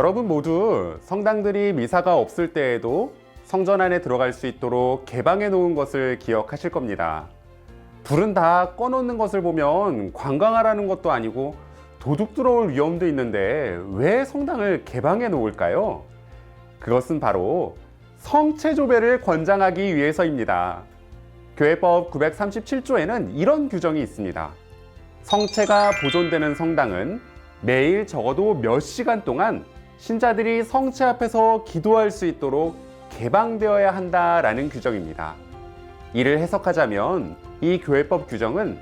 여러분 모두 성당들이 미사가 없을 때에도 성전 안에 들어갈 수 있도록 개방해 놓은 것을 기억하실 겁니다. 불은 다 꺼놓는 것을 보면 관광하라는 것도 아니고 도둑 들어올 위험도 있는데 왜 성당을 개방해 놓을까요? 그것은 바로 성체조배를 권장하기 위해서입니다. 교회법 937조에는 이런 규정이 있습니다. 성체가 보존되는 성당은 매일 적어도 몇 시간 동안 신자들이 성체 앞에서 기도할 수 있도록 개방되어야 한다라는 규정입니다. 이를 해석하자면 이 교회법 규정은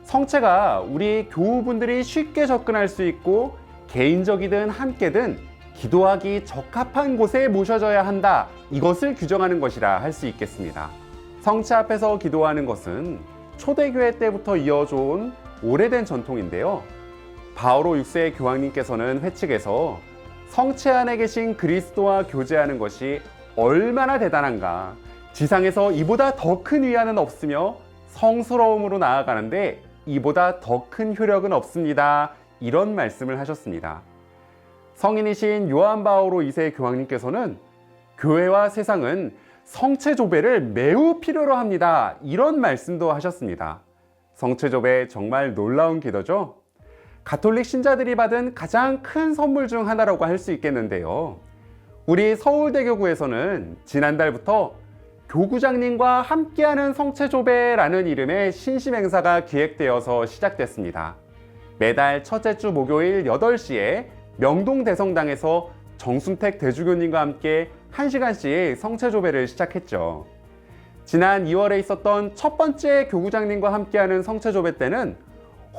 성체가 우리 교우분들이 쉽게 접근할 수 있고 개인적이든 함께든 기도하기 적합한 곳에 모셔져야 한다, 이것을 규정하는 것이라 할 수 있겠습니다. 성체 앞에서 기도하는 것은 초대교회 때부터 이어져 온 오래된 전통인데요. 바오로 6세 교황님께서는 회칙에서 성체 안에 계신 그리스도와 교제하는 것이 얼마나 대단한가, 지상에서 이보다 더 큰 위안은 없으며 성스러움으로 나아가는데 이보다 더 큰 효력은 없습니다, 이런 말씀을 하셨습니다. 성인이신 요한 바오로 2세 교황님께서는 교회와 세상은 성체조배를 매우 필요로 합니다, 이런 말씀도 하셨습니다. 성체조배 정말 놀라운 기도죠? 가톨릭 신자들이 받은 가장 큰 선물 중 하나라고 할 수 있겠는데요. 우리 서울대교구에서는 지난달부터 교구장님과 함께하는 성체조배라는 이름의 신심 행사가 기획되어서 시작됐습니다. 매달 첫째 주 목요일 8시에 명동 대성당에서 정순택 대주교님과 함께 1시간씩 성체조배를 시작했죠. 지난 2월에 있었던 첫 번째 교구장님과 함께하는 성체조배 때는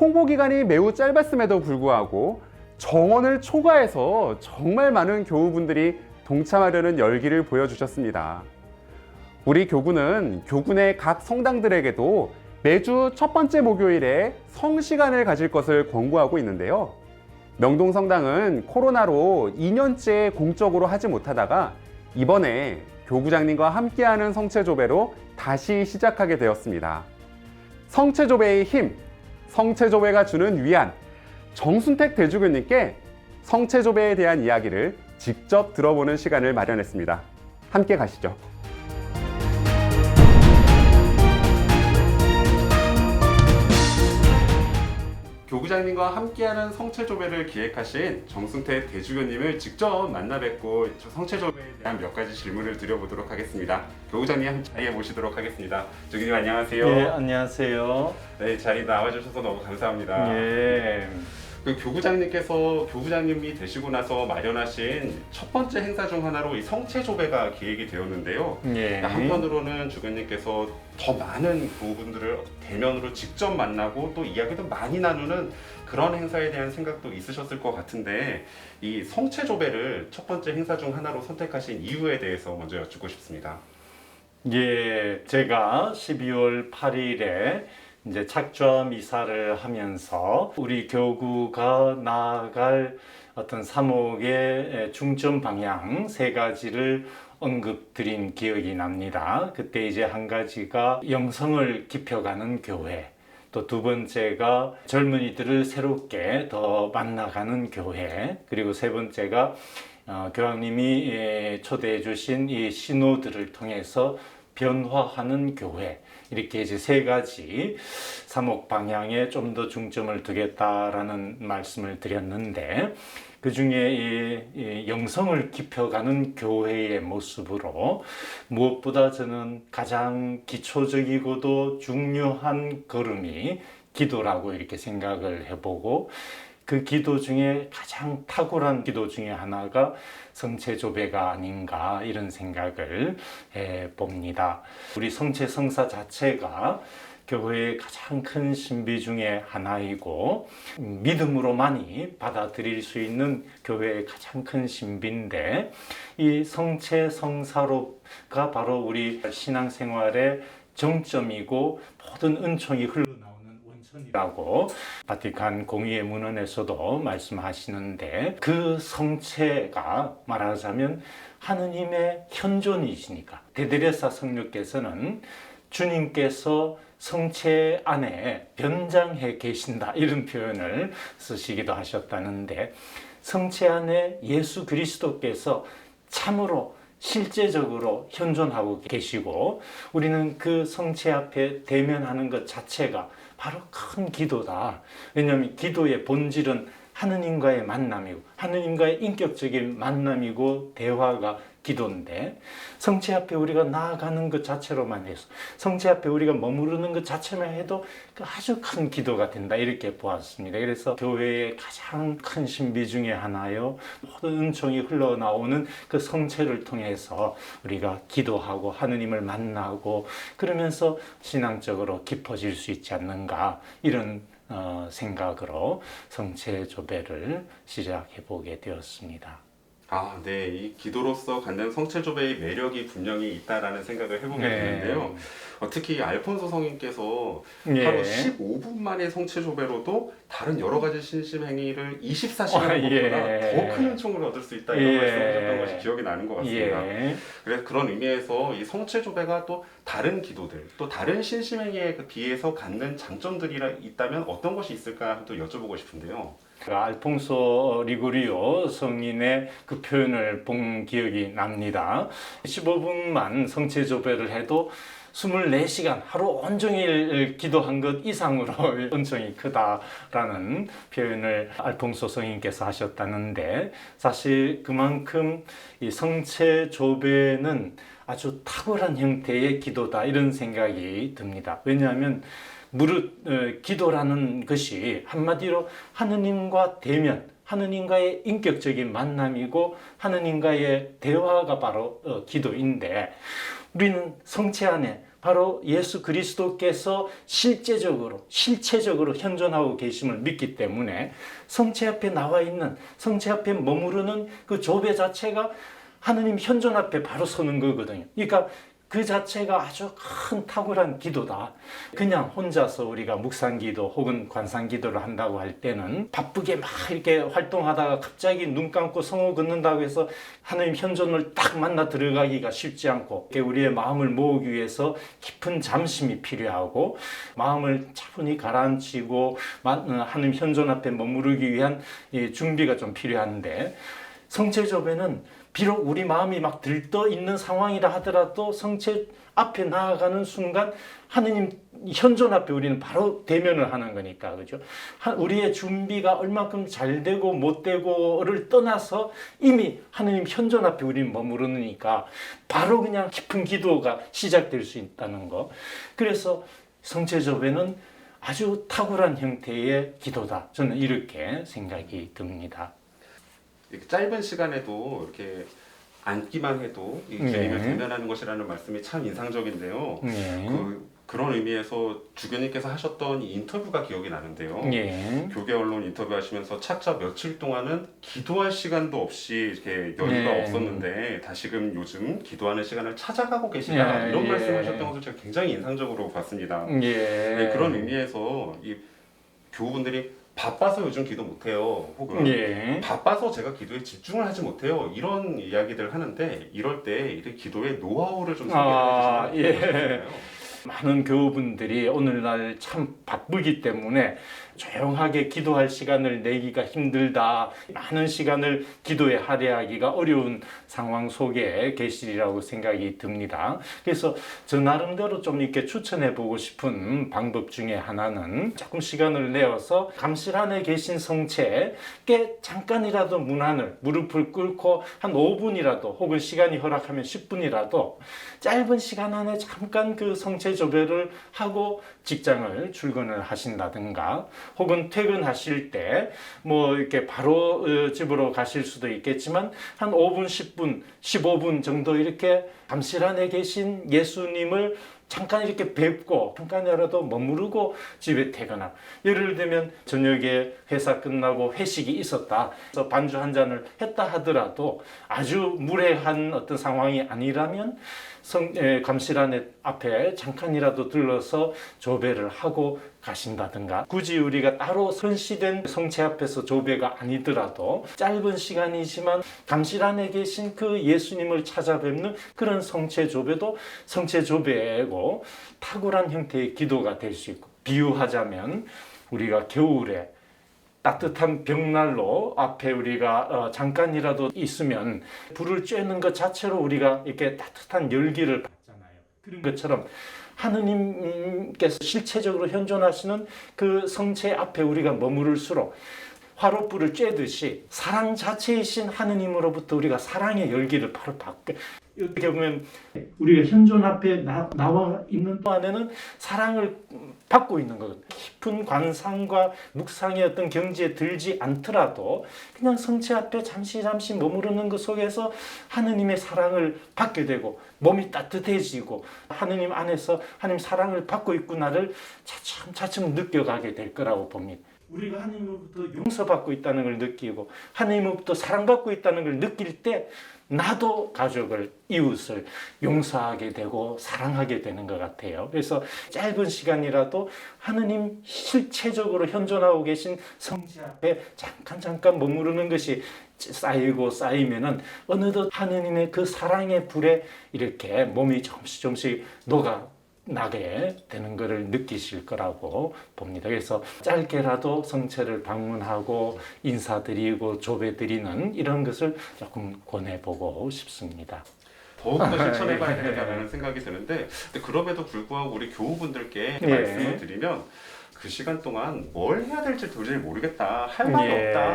홍보기간이 매우 짧았음에도 불구하고 정원을 초과해서 정말 많은 교우분들이 동참하려는 열기를 보여주셨습니다. 우리 교구는 교구 내 각 성당들에게도 매주 첫 번째 목요일에 성시간을 가질 것을 권고하고 있는데요. 명동 성당은 코로나로 2년째 공적으로 하지 못하다가 이번에 교구장님과 함께하는 성체조배로 다시 시작하게 되었습니다. 성체조배의 힘, 성체조배가 주는 위안, 정순택 대주교님께 성체조배에 대한 이야기를 직접 들어보는 시간을 마련했습니다. 함께 가시죠. 교구장님과 함께하는 성체조배를 기획하신 정순택 대주교님을 직접 만나 뵙고 성체조배에 대한 몇 가지 질문을 드려보도록 하겠습니다. 교구장님 자리에 모시도록 하겠습니다. 주교님 안녕하세요. 네, 안녕하세요. 네, 자리 나와주셔서 너무 감사합니다. 예. 그 교구장님께서 교구장님이 되시고 나서 마련하신 첫 번째 행사 중 하나로 이 성체조배가 기획이 되었는데요. 예. 한편으로는 주교님께서 더 많은 교우분들을 대면으로 직접 만나고 또 이야기도 많이 나누는 그런 행사에 대한 생각도 있으셨을 것 같은데, 이 성체조배를 첫 번째 행사 중 하나로 선택하신 이유에 대해서 먼저 여쭙고 싶습니다. 예, 제가 12월 8일에 이제 착좌 미사를 하면서 우리 교구가 나아갈 어떤 사목의 중점 방향 3가지를 언급드린 기억이 납니다. 그때 이제 한 가지가 영성을 깊혀가는 교회, 또 두 번째가 젊은이들을 새롭게 더 만나가는 교회, 그리고 세 번째가 교황님이 초대해 주신 이 신호들을 통해서 변화하는 교회, 이렇게 이제 3가지 사목 방향에 좀 더 중점을 두겠다라는 말씀을 드렸는데, 그 중에 이 영성을 깊혀가는 교회의 모습으로 무엇보다 저는 가장 기초적이고도 중요한 걸음이 기도라고 이렇게 생각을 해보고, 그 기도 중에 가장 탁월한 기도 중에 하나가 성체조배가 아닌가, 이런 생각을 해봅니다. 우리 성체성사 자체가 교회의 가장 큰 신비 중에 하나이고 믿음으로만이 받아들일 수 있는 교회의 가장 큰 신비인데, 이 성체성사로가 바로 우리 신앙생활의 정점이고 모든 은총이 흘러나오는 원천이라고 바티칸 공의회 문헌에서도 말씀하시는데, 그 성체가 말하자면 하느님의 현존이시니까, 데드레사 성령께서는 주님께서 성체 안에 변장해 계신다, 이런 표현을 쓰시기도 하셨다는데, 성체 안에 예수 그리스도께서 참으로 실제적으로 현존하고 계시고 우리는 그 성체 앞에 대면하는 것 자체가 바로 큰 기도다. 왜냐하면 기도의 본질은 하느님과의 만남이고 하느님과의 인격적인 만남이고 대화가 기도인데 성체 앞에 우리가 나아가는 것 자체로만 해서 성체 앞에 우리가 머무르는 것 자체만 해도 아주 큰 기도가 된다 이렇게 보았습니다. 그래서 교회의 가장 큰 신비 중에 하나요 모든 은총이 흘러나오는 그 성체를 통해서 우리가 기도하고 하느님을 만나고 그러면서 신앙적으로 깊어질 수 있지 않는가 이런 생각으로 성체 조배를 시작해 보게 되었습니다. 아, 네. 이 기도로서 갖는 성체조배의 매력이 분명히 있다라는 생각을 해보게 되는데요. 특히 알폰소 성인께서 하루 15분 만에 성체조배로도 다른 여러 가지 신심 행위를 24시간 것보다 더 큰 은총을 얻을 수 있다 이런 말씀하셨던 것이 기억이 나는 것 같습니다. 그래서 그런 의미에서 이 성체조배가 또 다른 기도들, 또 다른 신심 행위에 비해서 갖는 장점들이 있다면 어떤 것이 있을까 또 여쭤보고 싶은데요. 알퐁소 리구리오 성인의 그 표현을 본 기억이 납니다. 15분만 성체조배를 해도 24시간 하루 온종일 기도한 것 이상으로 은총이 크다라는 표현을 알퐁소 성인께서 하셨다는데 사실 그만큼 이 성체조배는 아주 탁월한 형태의 기도다 이런 생각이 듭니다. 왜냐하면 무릇 기도라는 것이 한마디로 하느님과 대면, 하느님과의 인격적인 만남이고 하느님과의 대화가 바로 기도인데 우리는 성체 안에 바로 예수 그리스도께서 실체적으로 현존하고 계심을 믿기 때문에 성체 앞에 나와 있는 성체 앞에 머무르는 그 조배 자체가 하느님 현존 앞에 바로 서는 거거든요. 그러니까 그 자체가 아주 큰 탁월한 기도다. 그냥 혼자서 우리가 묵상기도 혹은 관상기도를 한다고 할 때는 바쁘게 막 이렇게 활동하다가 갑자기 눈 감고 성호 걷는다고 해서 하나님 현존을 딱 만나 들어가기가 쉽지 않고 우리의 마음을 모으기 위해서 깊은 잠심이 필요하고 마음을 차분히 가라앉히고 하나님 현존 앞에 머무르기 위한 준비가 좀 필요한데 성체조배는 비록 우리 마음이 막 들떠 있는 상황이라 하더라도 성체 앞에 나아가는 순간 하느님 현존 앞에 우리는 바로 대면을 하는 거니까 그죠? 우리의 준비가 얼마큼 잘 되고 못 되고를 떠나서 이미 하느님 현존 앞에 우리는 머무르니까 바로 그냥 깊은 기도가 시작될 수 있다는 거. 그래서 성체조배는 아주 탁월한 형태의 기도다. 저는 이렇게 생각이 듭니다. 짧은 시간에도 이렇게 앉기만 해도 이 주님을 대면하는 것이라는 말씀이 참 인상적인데요. 그런 의미에서 주교님께서 하셨던 인터뷰가 기억이 나는데요. 교계 언론 인터뷰하시면서 차차 며칠 동안은 기도할 시간도 없이 이렇게 여유가 없었는데 다시금 요즘 기도하는 시간을 찾아가고 계시다 이런 말씀하셨던 것을 제가 굉장히 인상적으로 봤습니다. 네, 그런 의미에서 이 교우분들이 바빠서 요즘 기도 못해요. 혹은 바빠서 제가 기도에 집중을 하지 못해요. 이런 이야기들을 하는데 이럴 때 이렇게 기도의 노하우를 좀 소개해 주시면 많은 교우분들이 오늘날 참 바쁘기 때문에 조용하게 기도할 시간을 내기가 힘들다. 많은 시간을 기도에 할애하기가 어려운 상황 속에 계시리라고 생각이 듭니다. 그래서 저 나름대로 좀 이렇게 추천해 보고 싶은 방법 중에 하나는 조금 시간을 내어서 감실 안에 계신 성체께 잠깐이라도 무릎을 꿇고 한 5분이라도 혹은 시간이 허락하면 10분이라도 짧은 시간 안에 잠깐 그 성체 조배를 하고 직장을 출근을 하신다든가 혹은 퇴근하실 때 뭐 이렇게 바로 집으로 가실 수도 있겠지만 한 5분, 10분, 15분 정도 이렇게 감실 안에 계신 예수님을 잠깐 이렇게 뵙고 잠깐이라도 머무르고 집에 퇴근하고 예를 들면 저녁에 회사 끝나고 회식이 있었다 그래서 반주 한 잔을 했다 하더라도 아주 무례한 어떤 상황이 아니라면 감실안 앞에 잠깐이라도 들러서 조배를 하고 가신다든가 굳이 우리가 따로 선시된 성체 앞에서 조배가 아니더라도 짧은 시간이지만 감실안에 계신 그 예수님을 찾아뵙는 그런 성체 조배도 성체 조배고 탁월한 형태의 기도가 될 수 있고 비유하자면 우리가 겨울에 따뜻한 벽난로 앞에 우리가 잠깐이라도 있으면 불을 쬐는 것 자체로 우리가 이렇게 따뜻한 열기를 받잖아요. 그런 것처럼 하느님께서 실체적으로 현존하시는 그 성체 앞에 우리가 머무를수록 화롯불을 쬐듯이 사랑 자체이신 하느님으로부터 우리가 사랑의 열기를 바로 받게, 어떻게 보면 우리가 현존 앞에 나와 있는 동안에는 사랑을 받고 있는 거거든요. 깊은 관상과 묵상의 어떤 경지에 들지 않더라도 그냥 성체 앞에 잠시 머무르는 것 속에서 하느님의 사랑을 받게 되고 몸이 따뜻해지고 하느님 안에서 하느님 사랑을 받고 있구나를 차츰 느껴가게 될 거라고 봅니다. 우리가 하나님으로부터 용서받고 있다는 걸 느끼고 하나님으로부터 사랑받고 있다는 걸 느낄 때 나도 가족을, 이웃을 용서하게 되고 사랑하게 되는 것 같아요. 그래서 짧은 시간이라도 하느님 실체적으로 현존하고 계신 성지 앞에 잠깐 머무르는 것이 쌓이고 쌓이면은 어느덧 하느님의 그 사랑의 불에 이렇게 몸이 조금씩 나게 되는 것을 느끼실 거라고 봅니다. 그래서 짧게라도 성체를 방문하고 인사드리고 조배드리는 이런 것을 조금 권해보고 싶습니다. 더욱더 실천해봐야 되겠다는 생각이 드는데, 근데 그럼에도 불구하고 우리 교우분들께 예. 말씀을 드리면 그 시간 동안 뭘 해야 될지 도저히 모르겠다, 할 말이 없다,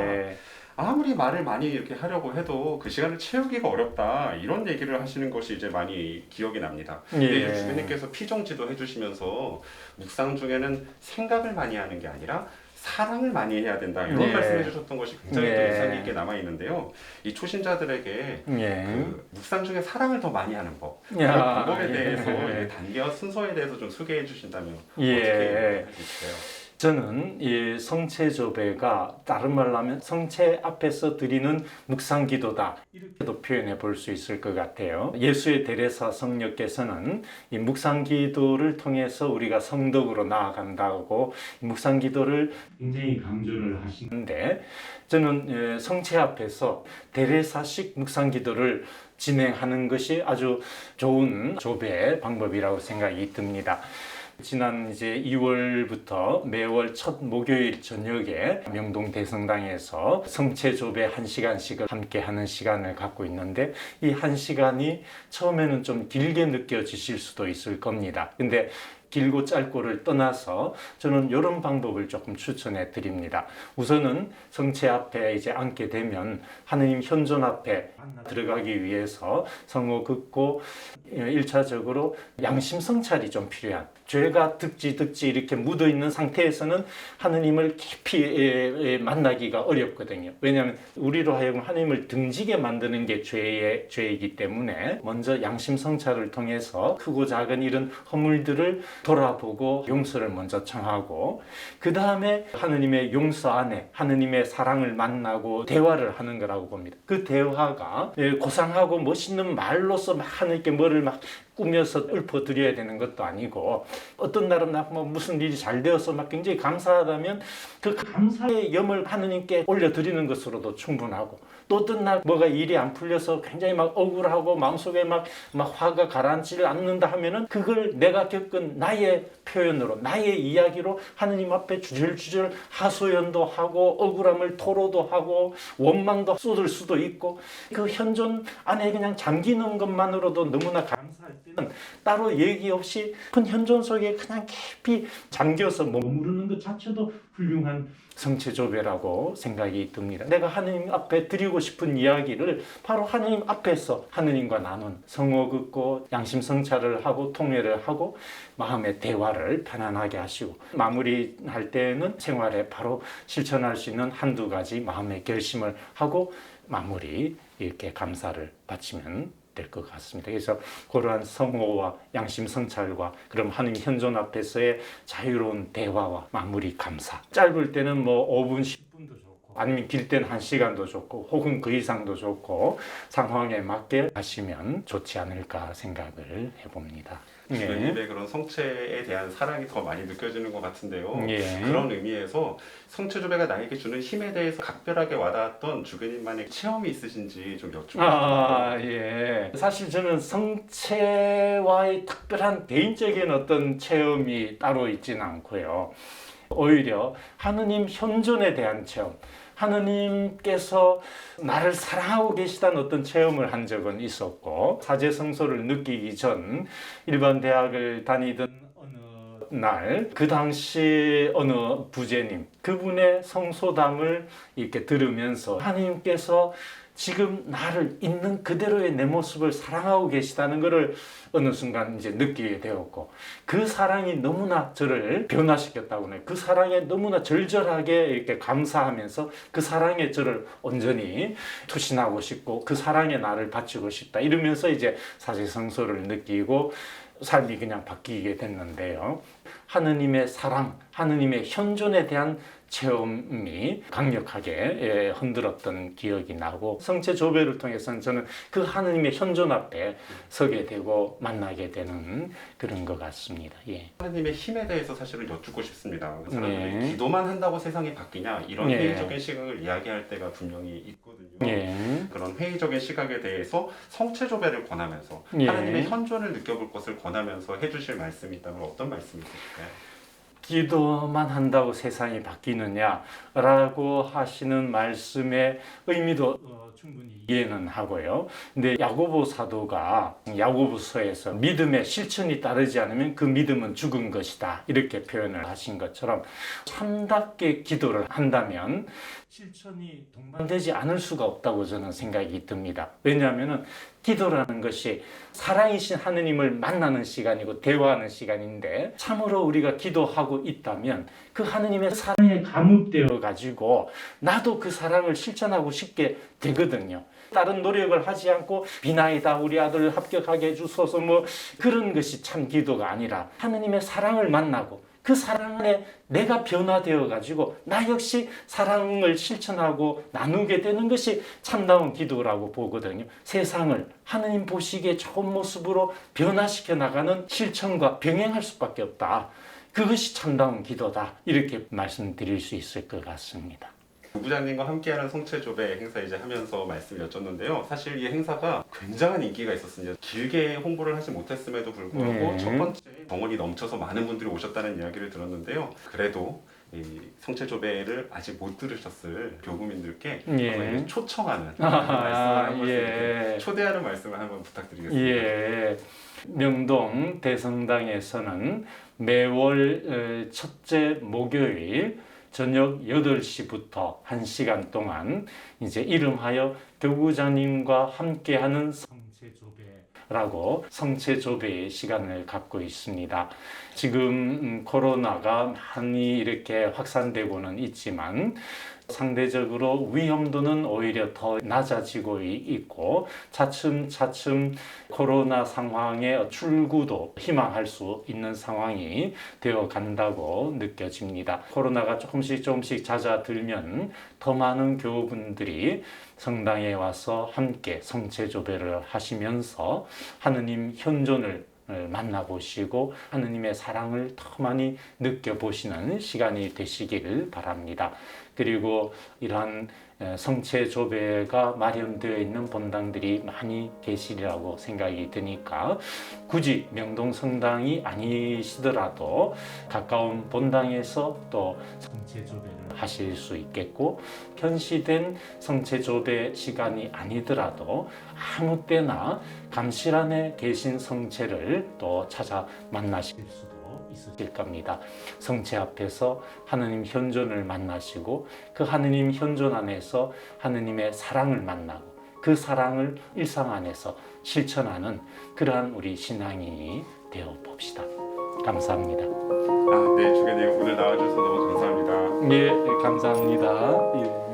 아무리 말을 많이 이렇게 하려고 해도 그 시간을 채우기가 어렵다, 이런 얘기를 하시는 것이 이제 많이 기억이 납니다. 근데 주변님께서 피정지도 해주시면서 묵상 중에는 생각을 많이 하는 게 아니라 사랑을 많이 해야 된다, 이런 말씀해 주셨던 것이 굉장히 또 인상 깊게 남아 있는데요. 이 초신자들에게 그 묵상 중에 사랑을 더 많이 하는 법, 그 방법에 대해서 단계와 순서에 대해서 좀 소개해 주신다면 어떻게 해주실까요? 저는 이 성체조배가 다른 말로 하면 성체 앞에서 드리는 묵상기도다, 이렇게도 표현해 볼 수 있을 것 같아요. 예수의 데레사 성녀께서는 이 묵상기도를 통해서 우리가 성덕으로 나아간다고 묵상기도를 굉장히 강조를 하시는데, 저는 성체 앞에서 데레사식 묵상기도를 진행하는 것이 아주 좋은 조배 방법이라고 생각이 듭니다. 지난 이제 2월부터 매월 첫 목요일 저녁에 명동 대성당에서 성체조배 1시간씩을 함께 하는 시간을 갖고 있는데, 이 1시간이 처음에는 좀 길게 느껴지실 수도 있을 겁니다. 근데 길고 짧고를 떠나서 저는 이런 방법을 조금 추천해 드립니다. 우선은 성체 앞에 이제 앉게 되면 하느님 현존 앞에 들어가기 위해서 성호 긋고 1차적으로 양심 성찰이 좀 필요한, 죄가 득지 이렇게 묻어 있는 상태에서는 하느님을 깊이 만나기가 어렵거든요. 왜냐하면 우리로 하여금 하느님을 등지게 만드는 게 죄이기 때문에 먼저 양심 성찰을 통해서 크고 작은 이런 허물들을 돌아보고 용서를 먼저 청하고, 그 다음에 하느님의 용서 안에 하느님의 사랑을 만나고 대화를 하는 거라고 봅니다. 그 대화가 고상하고 멋있는 말로서 막 하느님께 뭐를 막 꾸며서 읊어드려야 되는 것도 아니고, 어떤 날은 뭐 무슨 일이 잘 되어서 막 굉장히 감사하다면 그 감사의 염을 하느님께 올려드리는 것으로도 충분하고, 또 어떤 날 뭐가 일이 안 풀려서 굉장히 막 억울하고 마음속에 막 화가 가라앉지 않는다 하면은 그걸 내가 겪은 나의 표현으로, 나의 이야기로 하느님 앞에 주절주절 하소연도 하고 억울함을 토로도 하고 원망도 쏟을 수도 있고, 그 현존 안에 그냥 잠기는 것만으로도 너무나 감사할 때는 따로 얘기 없이 큰 현존 속에 그냥 깊이 잠겨서 머무르는 것 자체도 훌륭한 성체조배라고 생각이 듭니다. 내가 하느님 앞에 드리고 싶은 이야기를 바로 하느님 앞에서 하느님과 나눈, 성호 긋고 양심 성찰을 하고 통회를 하고 마음의 대화를 편안하게 하시고, 마무리할 때는 생활에 바로 실천할 수 있는 한두 가지 마음의 결심을 하고 마무리, 이렇게 감사를 바치면 될 것 같습니다. 그래서 그러한 성호와 양심 성찰과 그럼 하느님 현존 앞에서의 자유로운 대화와 마무리 감사, 짧을 때는 뭐 5분 10분도 좋고 아니면 길 때는 1시간도 좋고 혹은 그 이상도 좋고 상황에 맞게 하시면 좋지 않을까 생각을 해봅니다. 주변님의 그런 성체에 대한 사랑이 더 많이 느껴지는 것 같은데요. 예. 그런 의미에서 성체조배가 나에게 주는 힘에 대해서 각별하게 와닿았던 주변님만의 체험이 있으신지 좀 여쭙고 싶어요. 예. 사실 저는 성체와의 특별한 개인적인 어떤 체험이 따로 있지는 않고요. 오히려 하느님 현존에 대한 체험, 하느님께서 나를 사랑하고 계시다는 어떤 체험을 한 적은 있었고, 사제성소를 느끼기 전 일반 대학을 다니던 어느 날, 그 당시 어느 부제님, 그분의 성소담을 이렇게 들으면서 하느님께서 지금 나를 있는 그대로의 내 모습을 사랑하고 계시다는 것을 어느 순간 이제 느끼게 되었고, 그 사랑이 너무나 저를 변화시켰다고 해요. 그 사랑에 너무나 절절하게 이렇게 감사하면서 그 사랑에 저를 온전히 투신하고 싶고 그 사랑에 나를 바치고 싶다 이러면서 이제 사제성소를 느끼고 삶이 그냥 바뀌게 됐는데요. 하느님의 사랑, 하느님의 현존에 대한 체험이 강력하게 흔들었던 기억이 나고, 성체 조배를 통해서는 저는 그 하느님의 현존 앞에 서게 되고 만나게 되는 그런 것 같습니다. 예. 하나님의 힘에 대해서 사실은 여쭙고 싶습니다. 사람들이 예. 기도만 한다고 세상이 바뀌냐 이런 예. 회의적인 시각을 이야기할 때가 분명히 있거든요. 예. 그런 회의적인 시각에 대해서 성체조배를 권하면서 예. 하나님의 현존을 느껴볼 것을 권하면서 해주실 말씀이 있다면 어떤 말씀이 있을까요? 기도만 한다고 세상이 바뀌느냐라고 하시는 말씀의 의미도 충분히 이해는 하고요. 근데 야고보 사도가 야고보서에서 믿음의 실천이 따르지 않으면 그 믿음은 죽은 것이다 이렇게 표현을 하신 것처럼, 참답게 기도를 한다면 실천이 동반되지 않을 수가 없다고 저는 생각이 듭니다. 왜냐하면 기도라는 것이 사랑이신 하느님을 만나는 시간이고 대화하는 시간인데, 참으로 우리가 기도하고 있다면 그 하느님의 사랑에 감흡되어 가지고 나도 그 사랑을 실천하고 싶게 되거든요. 다른 노력을 하지 않고 비나이다 우리 아들을 합격하게 해주소서 뭐 그런 것이 참 기도가 아니라, 하느님의 사랑을 만나고 그 사랑 안에 내가 변화되어 가지고 나 역시 사랑을 실천하고 나누게 되는 것이 참다운 기도라고 보거든요. 세상을 하느님 보시기에 좋은 모습으로 변화시켜 나가는 실천과 병행할 수밖에 없다. 그것이 참다운 기도다. 이렇게 말씀드릴 수 있을 것 같습니다. 부부장님과 함께하는 성체조배 행사 이제 하면서 말씀을 여쭙는데요. 사실 이 행사가 굉장한 인기가 있었습니다. 길게 홍보를 하지 못했음에도 불구하고 첫 번째 정원이 넘쳐서 많은 분들이 오셨다는 이야기를 들었는데요. 그래도 이 성체조배를 아직 못 들으셨을 교구민들께 한번 초청하는 말씀을 한 번씩 초대하는 말씀을 한번 부탁드리겠습니다. 예. 명동 대성당에서는 매월 첫째 목요일 저녁 8시부터 1시간 동안 이제 이름하여 교구장님과 함께하는 성체조배라고 성체조배의 시간을 갖고 있습니다. 지금 코로나가 많이 이렇게 확산되고는 있지만 상대적으로 위험도는 오히려 더 낮아지고 있고, 차츰차츰 코로나 상황의 출구도 희망할 수 있는 상황이 되어 간다고 느껴집니다. 코로나가 조금씩 잦아들면 더 많은 교우분들이 성당에 와서 함께 성체조배를 하시면서 하느님 현존을 만나보시고 하느님의 사랑을 더 많이 느껴보시는 시간이 되시길 바랍니다. 그리고 이러한 성체조배가 마련되어 있는 본당들이 많이 계시리라고 생각이 드니까 굳이 명동 성당이 아니시더라도 가까운 본당에서 또 성체조배를 하실 수 있겠고, 현시된 성체조배 시간이 아니더라도 아무 때나 감실 안에 계신 성체를 또 찾아 만나실 수도 있으실 겁니다. 성체 앞에서 하느님 현존을 만나시고 그 하느님 현존 안에서 하느님의 사랑을 만나고 그 사랑을 일상 안에서 실천하는 그러한 우리 신앙인이 되어 봅시다. 감사합니다. 네, 주교님 오늘 나와주셔서 너무 감사합니다. 예, 감사합니다. 예.